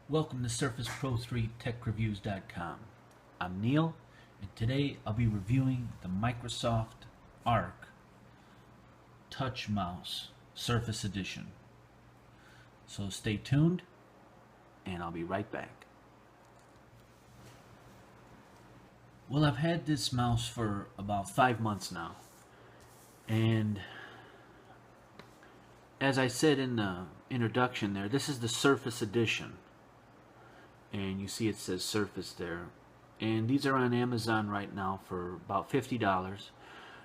Welcome to Surface Pro 3 TechReviews.com. I'm Neil, and today I'll be reviewing the Microsoft Arc Touch Mouse Surface Edition. So stay tuned, and I'll be right back. Well, I've had this mouse for about 5 months now, and as I said in the introduction there, this is the Surface Edition. And you see it says Surface there, and these are on Amazon right now for about $50.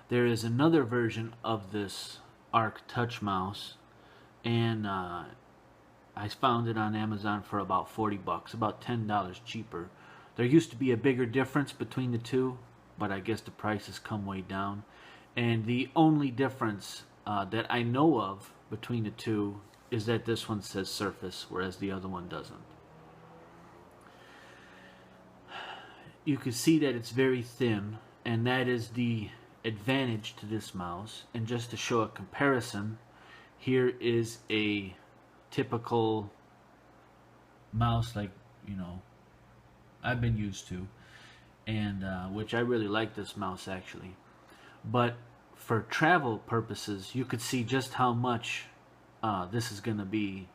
There is another version of this Arc Touch mouse, and I found it on Amazon for about 40 bucks, about $10 cheaper. There used to be a bigger difference between the two, but I guess the prices come way down. And the only difference that I know of between the two is that this one says Surface, whereas the other one doesn't. You can see that it's very thin, and that is the advantage to this mouse. And just to show a comparison, here is a typical mouse like I've been used to, and which I really like this mouse actually. But for travel purposes, you could see just how much this is going to be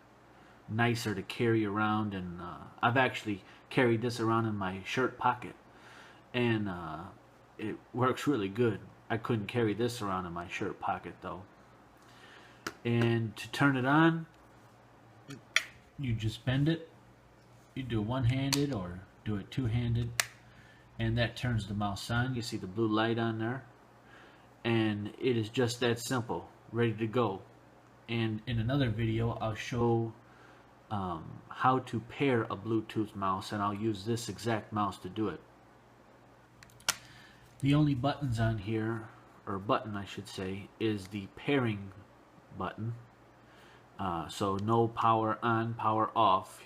nicer to carry around, and I've actually carried this around in my shirt pocket, and it works really good. I couldn't carry this around in my shirt pocket though. And to turn it on, you just bend it. You do one-handed or do it two-handed, and that turns the mouse on. You see the blue light on there, and it is just that simple, ready to go. And in another video I'll show how to pair a Bluetooth mouse, and I'll use this exact mouse to do it. The only buttons on here, or button I should say, is the pairing button. So no power on, power off.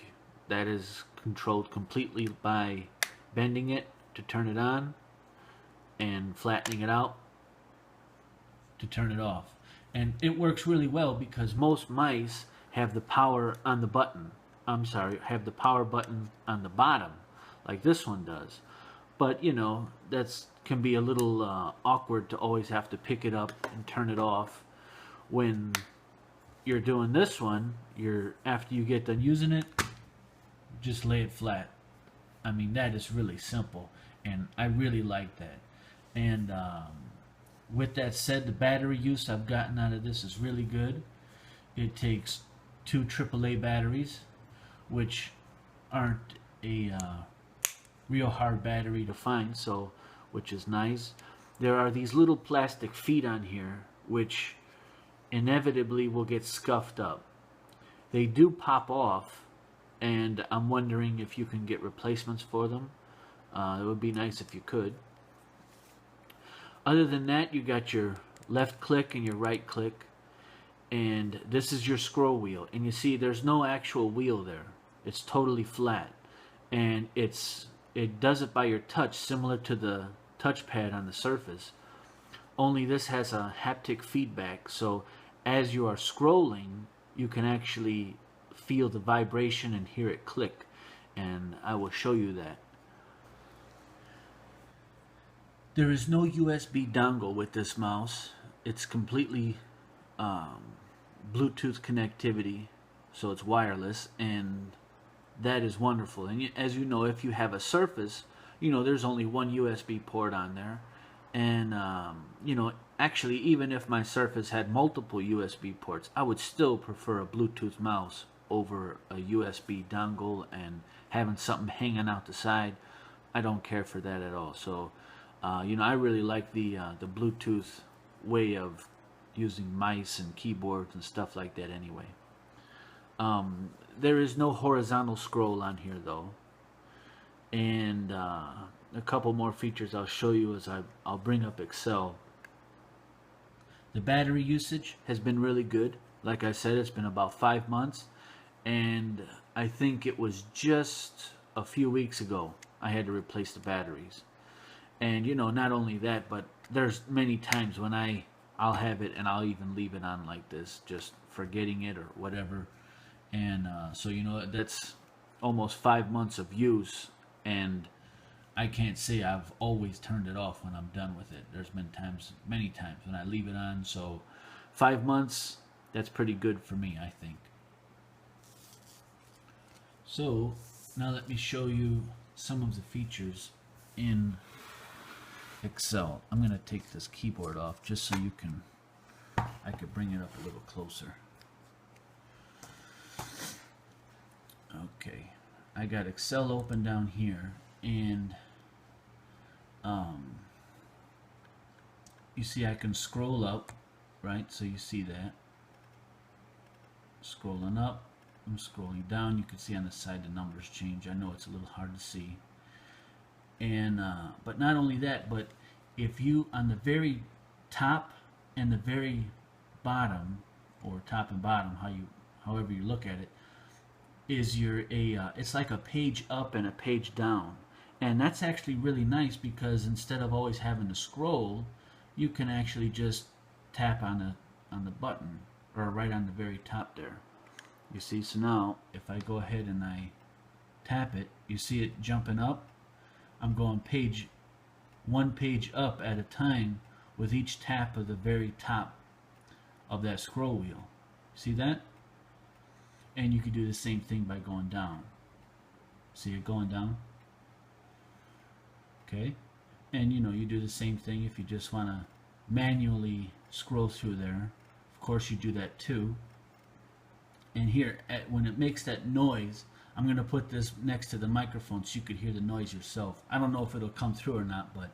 That is controlled completely by bending it to turn it on and flattening it out to turn it off. And it works really well because most mice have the power on the button. Have the power button on the bottom, like this one does. But that's can be a little awkward to always have to pick it up and turn it off. When you're doing this one, after you get done using it, just lay it flat. I mean, that is really simple, and I really like that. And with that said, the battery use I've gotten out of this is really good. It takes 2 AAA batteries, which aren't a real hard battery to find, which is nice. There are these little plastic feet on here which inevitably will get scuffed up. They do pop off, and I'm wondering if you can get replacements for them. It would be nice if you could. Other than that, you got your left click and your right click, and this is your scroll wheel. And you see there's no actual wheel there. It's totally flat, and it does it by your touch, similar to the touchpad on the Surface, only this has a haptic feedback, so as you are scrolling you can actually feel the vibration and hear it click, and I will show you that. There is no USB dongle with this mouse. It's completely Bluetooth connectivity, so it's wireless, and that is wonderful. And as you know, if you have a Surface, there's only one USB port on there, and actually, even if my Surface had multiple USB ports, I would still prefer a Bluetooth mouse over a USB dongle and having something hanging out the side. I don't care for that at all. So I really like the Bluetooth way of using mice and keyboards and stuff like that anyway. There is no horizontal scroll on here though, and a couple more features I'll show you as I'll bring up Excel. The battery usage has been really good. Like I said, it's been about 5 months, and I think it was just a few weeks ago I had to replace the batteries. And not only that, but there's many times when I'll have it and I'll even leave it on like this, just forgetting it or whatever. And so that's almost 5 months of use, and I can't say I've always turned it off when I'm done with it. There's been times, many times, when I leave it on. So 5 months, that's pretty good for me, I think. So now let me show you some of the features in Excel. I'm going to take this keyboard off just so you can, I could bring it up a little closer. Okay, I got Excel open down here, and you see I can scroll up, right? So you see that. Scrolling up, I'm scrolling down. You can see on the side the numbers change. I know it's a little hard to see. And but not only that, but if you on the very top and the very bottom, or top and bottom, however you look at it, is it's like a page up and a page down. And that's actually really nice, because instead of always having to scroll, you can actually just tap on the button, or right on the very top there. You see, so now if I go ahead and I tap it, you see it jumping up. I'm going one page up at a time with each tap of the very top of that scroll wheel. See that? And you could do the same thing by going down. See it going down? Okay. And you do the same thing if you just want to manually scroll through there. Of course you do that too. And here, when it makes that noise, I'm going to put this next to the microphone so you could hear the noise yourself. I don't know if it'll come through or not, but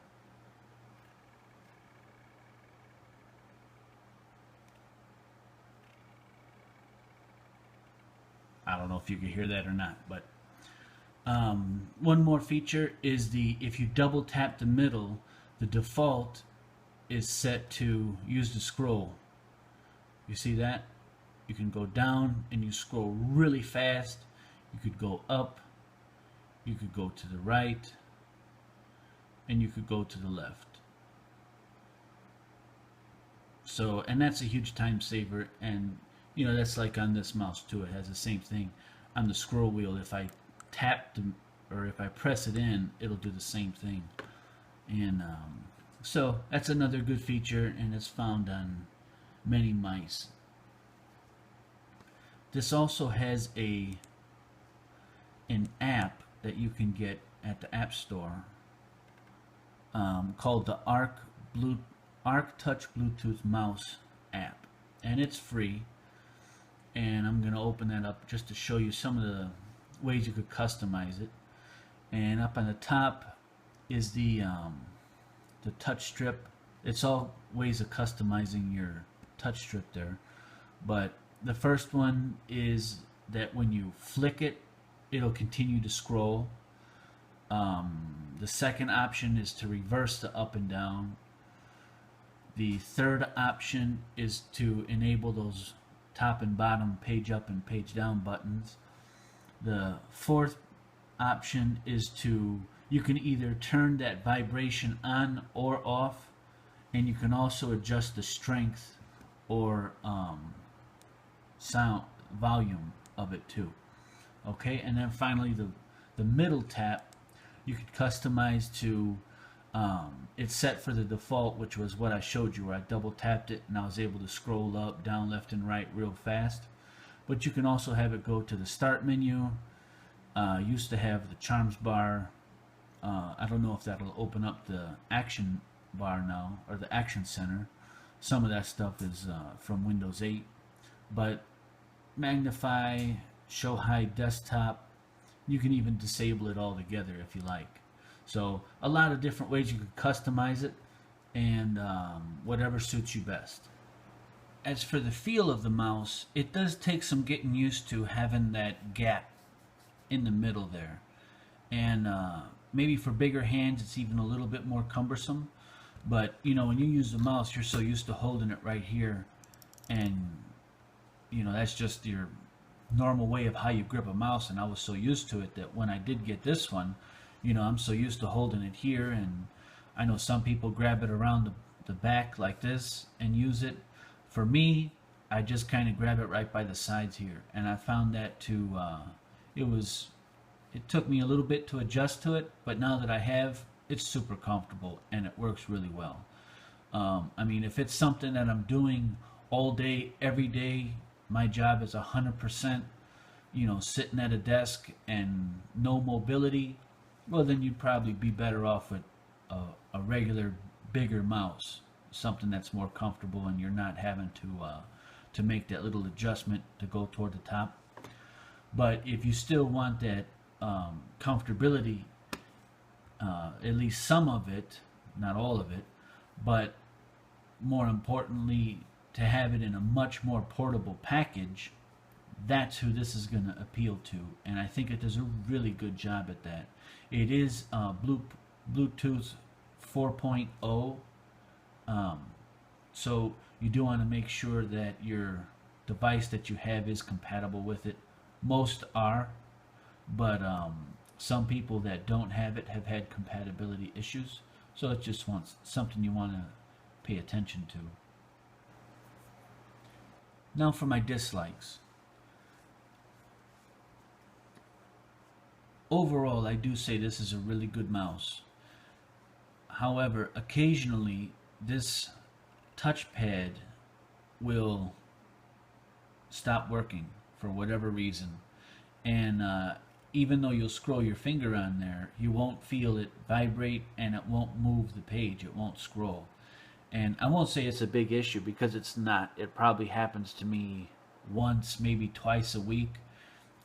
I don't know if you can hear that or not. But one more feature is if you double tap the middle, the default is set to use the scroll. You see that? You can go down and you scroll really fast. You could go up, you could go to the right, and you could go to the left. So, and that's a huge time saver, and that's like on this mouse too. It has the same thing on the scroll wheel. If I tap or if I press it in, it'll do the same thing. And so that's another good feature, and it's found on many mice. This also has an app that you can get at the App Store called the Arc Touch Bluetooth Mouse app, and it's free. And I'm going to open that up just to show you some of the ways you could customize it. And up on the top is the touch strip. It's all ways of customizing your touch strip there, but the first one is that when you flick it, it'll continue to scroll. The second option is to reverse the up and down. The third option is to enable those top and bottom page up and page down buttons. The fourth option is you can either turn that vibration on or off, and you can also adjust the strength or sound volume of it too. Okay, and then finally the middle tap, you could customize to it's set for the default, which was what I showed you, where I double tapped it and I was able to scroll up, down, left, and right real fast. But you can also have it go to the start menu. Used to have the charms bar. I don't know if that'll open up the action bar now, or the action center. Some of that stuff is from Windows 8. But magnify, show high desktop, you can even disable it altogether if you like. So a lot of different ways you could customize it, and whatever suits you best. As for the feel of the mouse, it does take some getting used to having that gap in the middle there, and maybe for bigger hands it's even a little bit more cumbersome. But when you use the mouse, you're so used to holding it right here, and that's just your normal way of how you grip a mouse. And I was so used to it that when I did get this one, I'm so used to holding it here. And I know some people grab it around the back like this and use it. For me, I just kind of grab it right by the sides here, and I found that it was It took me a little bit to adjust to it, but now that I have, it's super comfortable and it works really well. I mean, if it's something that I'm doing all day, every day, my job is 100%, sitting at a desk and no mobility, well, then you'd probably be better off with a regular, bigger mouse, something that's more comfortable and you're not having to make that little adjustment to go toward the top. But if you still want that comfortability, at least some of it, not all of it, but more importantly, to have it in a much more portable package, that's who this is going to appeal to. And I think it does a really good job at that. It is Bluetooth 4.0, so you do want to make sure that your device that you have is compatible with it. Most are, but some people that don't have it have had compatibility issues. So it's just something you want to pay attention to. Now for my dislikes. Overall, I do say this is a really good mouse. However, occasionally this touchpad will stop working for whatever reason. And even though you'll scroll your finger on there, you won't feel it vibrate and it won't move the page. It won't scroll. And I won't say it's a big issue because it's not. It probably happens to me once, maybe twice a week.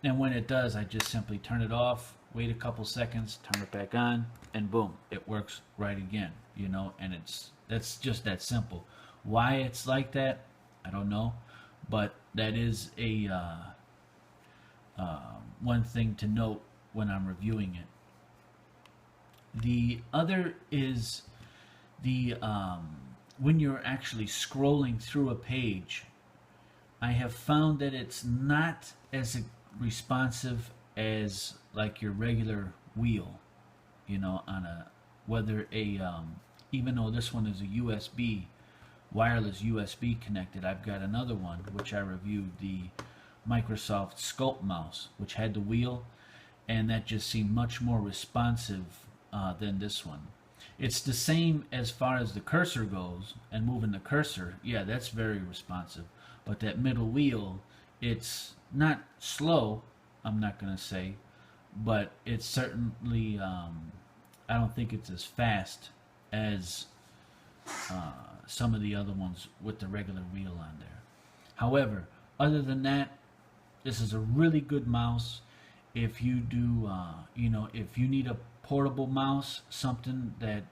And when it does, I just simply turn it off, wait a couple seconds, turn it back on, and boom, it works right again, and that's just that simple. Why it's like that, I don't know, but that is a one thing to note when I'm reviewing it. The other is the when you're actually scrolling through a page, I have found that it's not as responsive as like your regular wheel, on a whether a even though this one is a USB, wireless USB connected. I've got another one which I reviewed, the Microsoft Sculpt mouse, which had the wheel, and that just seemed much more responsive than this one. It's the same as far as the cursor goes, and moving the cursor, yeah, that's very responsive. But that middle wheel, it's not slow, I'm not going to say, but it's certainly, I don't think it's as fast as some of the other ones with the regular wheel on there. However, other than that, this is a really good mouse. If you do, if you need a portable mouse, something that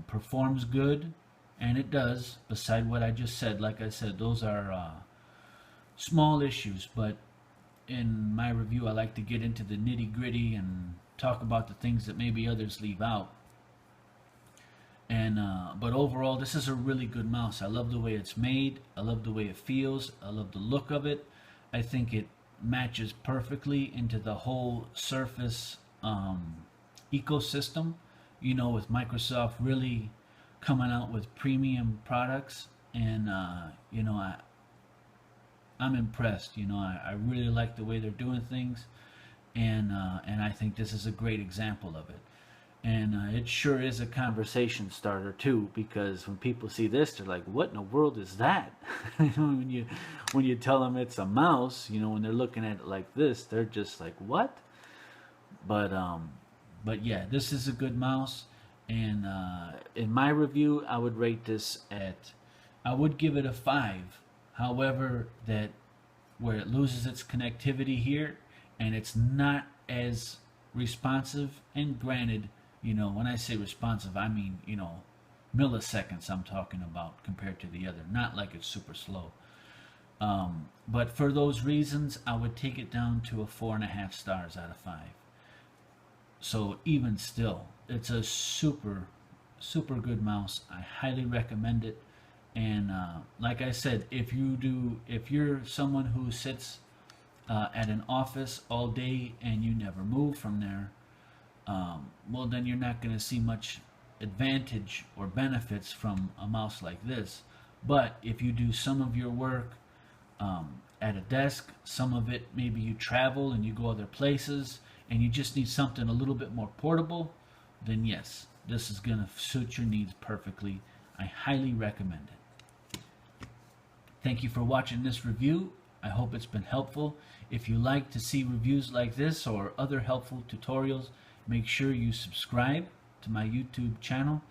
performs good, and it does, beside what I just said, like I said, those are small issues, but in my review I like to get into the nitty-gritty and talk about the things that maybe others leave out. And but overall, this is a really good mouse. I love the way it's made, I love the way it feels, I love the look of it. I think it matches perfectly into the whole Surface ecosystem, with Microsoft really coming out with premium products. And I'm impressed. I really like the way they're doing things, and I think this is a great example of it. And it sure is a conversation starter too, because when people see this, they're like, "What in the world is that?" when you tell them it's a mouse, when they're looking at it like this, they're just like, "What?" But yeah, this is a good mouse, and in my review, I would rate this I would give it a 5. However, that where it loses its connectivity here, and it's not as responsive. And granted, when I say responsive, I mean, milliseconds I'm talking about compared to the other. Not like it's super slow. But for those reasons, I would take it down to a 4.5 stars out of 5. So even still, it's a super, super good mouse. I highly recommend it. And like I said, if you're someone who sits at an office all day and you never move from there, well, then you're not going to see much advantage or benefits from a mouse like this. But if you do some of your work at a desk, some of it maybe you travel and you go other places, and you just need something a little bit more portable, then yes, this is going to suit your needs perfectly. I highly recommend it. Thank you for watching this review. I hope it's been helpful. If you like to see reviews like this or other helpful tutorials, make sure you subscribe to my YouTube channel